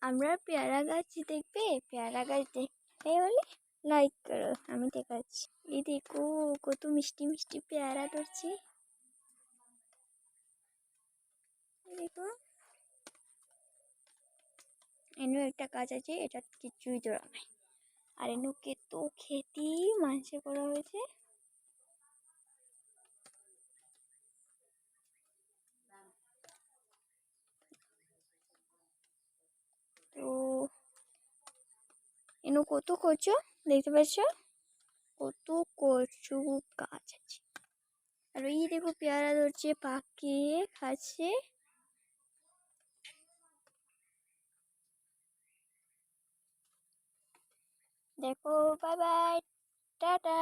আমরা পেয়ারা গাছ দেখবে, পেয়ারা গাছ দেখবে বলে লাইক করো, আমি দেখাচ্ছি। এই দেখো কত মিষ্টি মিষ্টি পেয়ারা ধরছি, দেখো। এনু একটা গাছ আছে, এটা কিছুই ধরা নাই। আর এনুকে তো খেতি মাংসে করা হয়েছে। তো এনু কত কচু দেখতে পাচ্ছ, কত কচু গাছ আছে। আর এই দেখো পেয়ারা ধরছে, পাকিয়ে খাচ্ছে। দেখো, বাই বাই, টাটা।